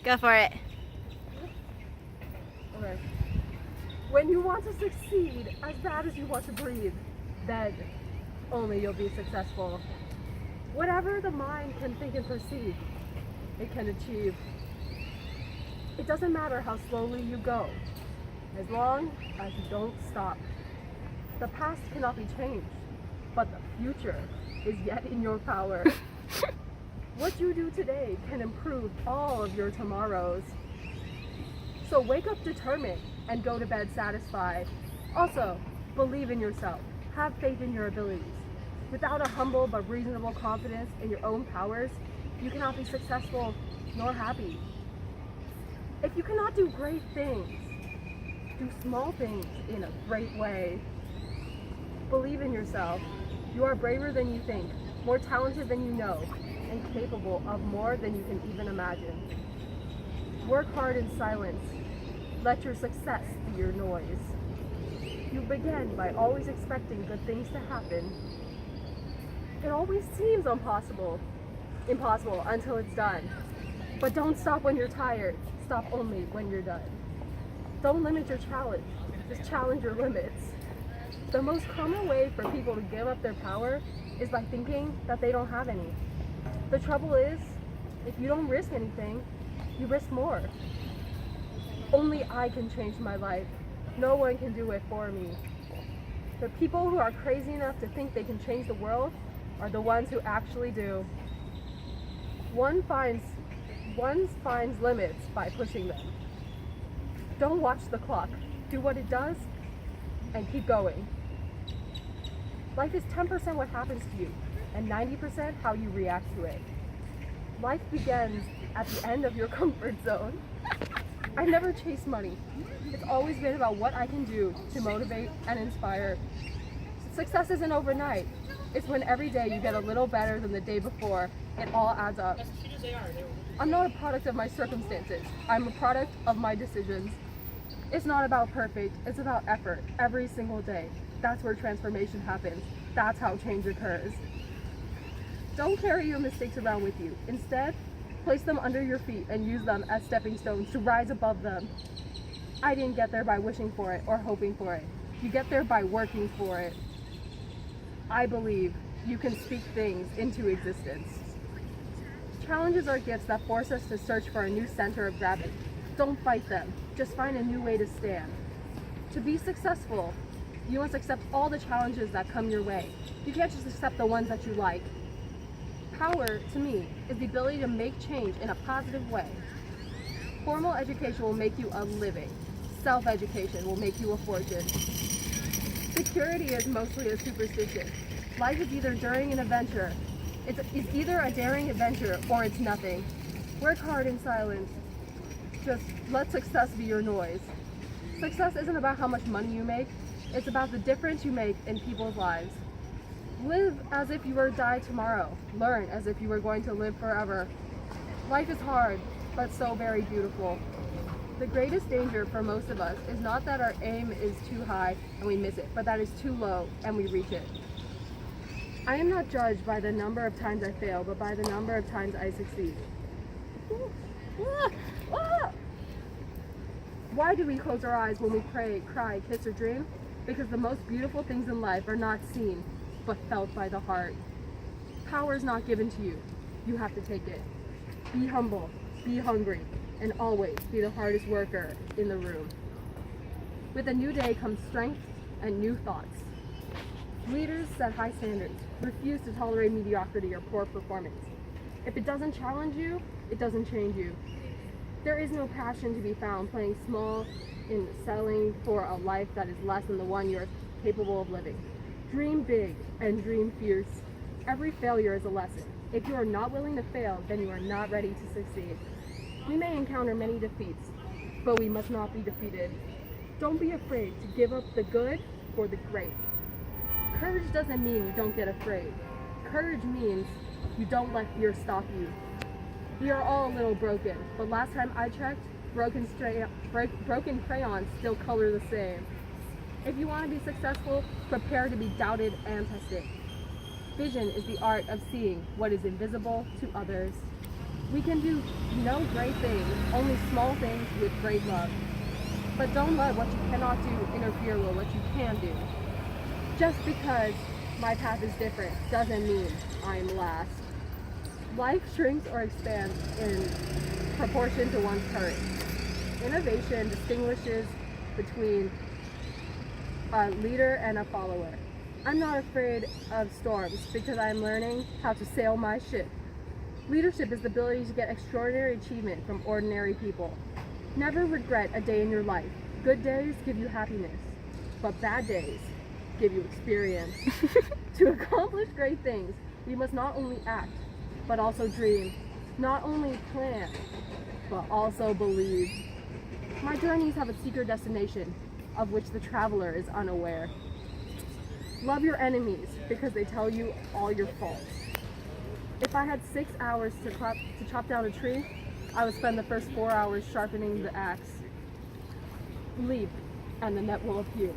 Go for it. Okay. When you want to succeed as bad as you want to breathe, then only you'll be successful. Whatever the mind can think and perceive, it can achieve. It doesn't matter how slowly you go, as long as you don't stop. The past cannot be changed, but the future is yet in your power. What you do today can improve all of your tomorrows. So wake up determined and go to bed satisfied. Also, believe in yourself. Have faith in your abilities. Without a humble but reasonable confidence in your own powers, you cannot be successful nor happy. If you cannot do great things, do small things in a great way. Believe in yourself. You are braver than you think, more talented than you know, and capable of more than you can even imagine. Work hard in silence. Let your success be your noise. You begin by always expecting good things to happen. It always seems impossible until it's done. But don't stop when you're tired. Stop only when you're done. Don't limit your challenge. Just challenge your limits. The most common way for people to give up their power is by thinking that they don't have any. The trouble is, if you don't risk anything, you risk more. Only I can change my life. No one can do it for me. The people who are crazy enough to think they can change the world are the ones who actually do. One finds limits by pushing them. Don't watch the clock. Do what it does and keep going. Life is 10% what happens to you and 90% how you react to it. Life begins at the end of your comfort zone. I never chased money. It's always been about what I can do to motivate and inspire. Success isn't overnight. It's when every day you get a little better than the day before. It all adds up. I'm not a product of my circumstances. I'm a product of my decisions. It's not about perfect. It's about effort every single day. That's where transformation happens. That's how change occurs. Don't carry your mistakes around with you. Instead, place them under your feet and use them as stepping stones to rise above them. I didn't get there by wishing for it or hoping for it. You get there by working for it. I believe you can speak things into existence. Challenges are gifts that force us to search for a new center of gravity. Don't fight them. Just find a new way to stand. To be successful, you must accept all the challenges that come your way. You can't just accept the ones that you like. Power, to me, is the ability to make change in a positive way. Formal education will make you a living. Self-education will make you a fortune. Security is mostly a superstition. Life is either during an adventure. It's either a daring adventure or it's nothing. Work hard in silence. Just let success be your noise. Success isn't about how much money you make. It's about the difference you make in people's lives. Live as if you were to die tomorrow. Learn as if you were going to live forever. Life is hard, but so very beautiful. The greatest danger for most of us is not that our aim is too high and we miss it, but that it's too low and we reach it. I am not judged by the number of times I fail, but by the number of times I succeed. Why do we close our eyes when we pray, cry, kiss, or dream? Because the most beautiful things in life are not seen, but felt by the heart. Power is not given to you. You have to take it. Be humble, be hungry, and always be the hardest worker in the room. With a new day comes strength and new thoughts. Leaders set high standards. Refuse to tolerate mediocrity or poor performance. If it doesn't challenge you, it doesn't change you. There is no passion to be found playing small in settling for a life that is less than the one you're capable of living. Dream big and dream fierce. Every failure is a lesson. If you are not willing to fail, then you are not ready to succeed. We may encounter many defeats, but we must not be defeated. Don't be afraid to give up the good for the great. Courage doesn't mean you don't get afraid. Courage means you don't let fear stop you. We are all a little broken, but last time I checked, broken crayons still color the same. If you want to be successful, prepare to be doubted and tested. Vision is the art of seeing what is invisible to others. We can do no great things, only small things with great love. But don't let what you cannot do interfere with what you can do. Just because my path is different doesn't mean I'm last. Life shrinks or expands in proportion to one's courage. Innovation distinguishes between a leader and a follower. I'm not afraid of storms because I'm learning how to sail my ship. Leadership is the ability to get extraordinary achievement from ordinary people. Never regret a day in your life. Good days give you happiness, but bad days give you experience. To accomplish great things, we must not only act, but also dream. Not only plan, but also believe. My journeys have a secret destination, of which the traveler is unaware. Love your enemies because they tell you all your faults. If I had 6 hours to chop down a tree, I would spend the first 4 hours sharpening the axe. Leap, and the net will appear.